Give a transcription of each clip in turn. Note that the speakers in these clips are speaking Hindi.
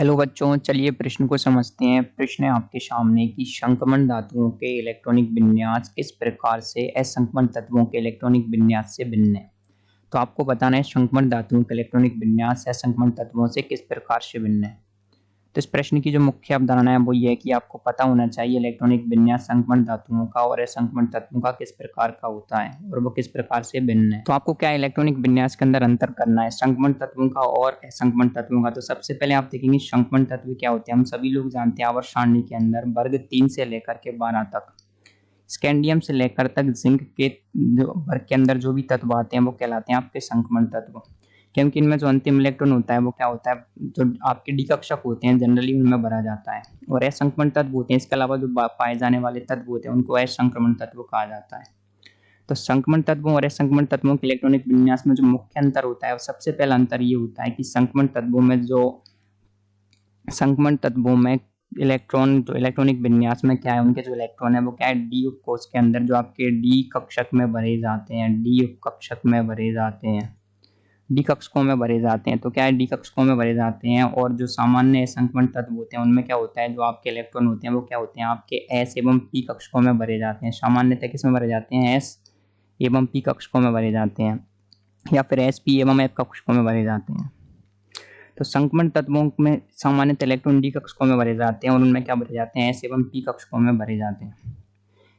हेलो बच्चों, चलिए प्रश्न को समझते हैं। प्रश्न है आपके सामने कि संक्रमण धातुओं के इलेक्ट्रॉनिक विन्यास किस प्रकार से असंक्रमण तत्वों के इलेक्ट्रॉनिक विन्यास से भिन्न है। तो आपको बताना है संक्रमण धातुओं के इलेक्ट्रॉनिक विन्यास असंक्रमण तत्वों से किस प्रकार से भिन्न है। तो इस प्रश्न की जो मुख्य अवधारणा है वो ये है कि आपको पता होना चाहिए इलेक्ट्रॉनिक विन्यास संक्रमण धातुओं का और असंक्रमण तत्वों का किस प्रकार का होता है और वो किस प्रकार से भिन्न है। तो आपको क्या इलेक्ट्रॉनिक विन्यास के अंदर अंतर करना है संक्रमण तत्वों का और असंक्रमण तत्वों का। तो सबसे पहले आप देखेंगे संक्रमण तत्व क्या होते हैं। हम सभी लोग जानते हैं आवर्त सारणी के अंदर वर्ग 3 से लेकर के 12 तक, स्कैंडियम से लेकर तक जिंक के जो वर्ग के अंदर जो भी तत्व आते हैं वो कहलाते हैं आपके संक्रमण तत्व। क्योंकि इनमें जो अंतिम इलेक्ट्रॉन होता है वो क्या होता है, जो आपके डी कक्षक होते हैं जनरली उनमें भरा जाता है और असंक्रमण तत्व होते हैं। इसके अलावा जो पाए जाने वाले तत्व होते हैं उनको असंक्रमण तत्व कहा जाता है। तो संक्रमण तत्वों और असंक्रमण तत्वों के इलेक्ट्रॉनिक विन्यास में जो मुख्य अंतर होता है, सबसे पहला अंतर ये होता है कि संक्रमण तत्वों में इलेक्ट्रॉन जो इलेक्ट्रॉनिक विन्यास में क्या है, उनके जो इलेक्ट्रॉन है वो क्या है, डी कोष के अंदर जो आपके डी कक्षक में भरे जाते हैं, डी कक्षक में भरे जाते हैं, डी कक्षकों में भरे जाते हैं। तो क्या है, डी कक्षकों में भरे जाते हैं। और जो सामान्य संक्रमण तत्व होते हैं उनमें क्या होता है, जो आपके इलेक्ट्रॉन होते हैं वो क्या होते हैं, आपके एस एवं पी कक्षकों में भरे जाते हैं। सामान्यतः किसमें भरे जाते हैं, एस एवं पी कक्षकों में भरे जाते हैं, या फिर एस पी एवं एफ कक्षकों में भरे जाते हैं। तो संक्रमण तत्वों में सामान्यतः इलेक्ट्रॉन डी कक्षकों में भरे जाते हैं और उनमें क्या भरे जाते हैं, एस एवं पी कक्षकों में भरे जाते हैं।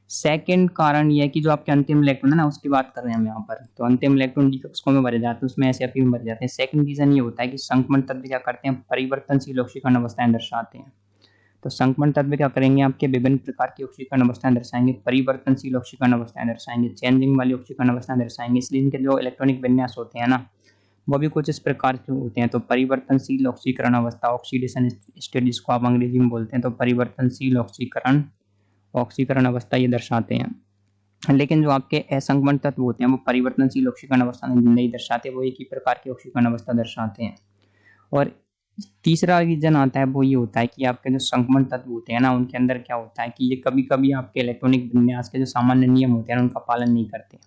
सेकंड कारण यह है कि जो आपके अंतिम इलेक्ट्रॉन है ना, उसकी बात कर रहे हैं हम यहाँ पर। तो अंतिम इलेक्ट्रॉन डी कक्षकों में भरे जाते हैं, उसमें एस या पी में भरे जाते हैं। सेकंड रीजन ये होता है कि संक्रमण तत्व क्या करते हैं, परिवर्तनशील ऑक्सीकरण अवस्थाएं दर्शाते हैं। तो संक्रमण तत्व क्या करेंगे, आपके विभिन्न प्रकार की ऑक्सीकरण अवस्थाएं दर्शाएंगे, परिवर्तनशील ऑक्सीकरण अवस्थाएं दर्शाएंगे, चेंजिंग वाली ऑक्सीकरण अवस्थाएं दर्शाएंगे। इसलिए इनके जो इलेक्ट्रॉनिक विन्यास होते हैं ना, वो भी कुछ इस प्रकार के होते हैं। तो परिवर्तनशील ऑक्सीकरण अवस्था, ऑक्सीडेशन स्टेट जिसको आप अंग्रेजी में बोलते हैं, तो परिवर्तनशील ऑक्सीकरण अवस्था ये दर्शाते हैं। लेकिन जो आपके असंक्रमण तत्व होते हैं वो परिवर्तनशील ऑक्सीकरण अवस्था नहीं दर्शाते, वो एक ही प्रकार की ऑक्सीकरण अवस्था दर्शाते हैं। और तीसरा रीजन आता है वो ये होता है कि आपके जो संक्रमण तत्व होते हैं ना, उनके अंदर क्या होता है कि ये कभी कभी आपके इलेक्ट्रॉनिक विन्यास के जो सामान्य नियम होते हैं उनका पालन नहीं करते।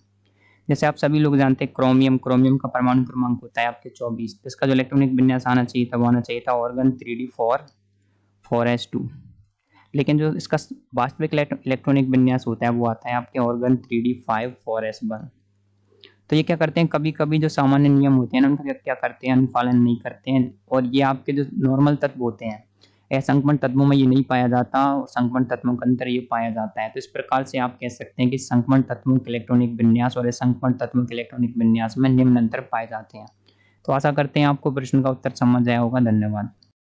जैसे आप सभी लोग जानते हैं क्रोमियम का परमाणु क्रमांक होता है आपके 24। इसका जो इलेक्ट्रॉनिक विन्यास आना चाहिए था वो आना चाहिए था ऑर्गन 3d4 4s2। लेकिन जो इसका वास्तविक इलेक्ट्रॉनिक विन्यास होता है वो आता है आपके ऑर्गन 3d5 4s1। तो ये क्या करते हैं, कभी कभी जो सामान्य नियम होते हैं ना उनका क्या करते हैं, अनुपालन नहीं करते हैं। और ये आपके जो नॉर्मल तत्व होते हैं, असंक्रमण तत्वों में ये नहीं पाया जाता और संक्रमण तत्वों के अंदर ये पाया जाता है। तो इस प्रकार से आप कह सकते हैं कि संक्रमण तत्वों के इलेक्ट्रॉनिक विन्यास और असंक्रमण तत्वों के इलेक्ट्रॉनिक विन्यास में निम्न अंतर पाए जाते हैं। तो आशा करते हैं आपको प्रश्न का उत्तर समझ आया होगा। धन्यवाद।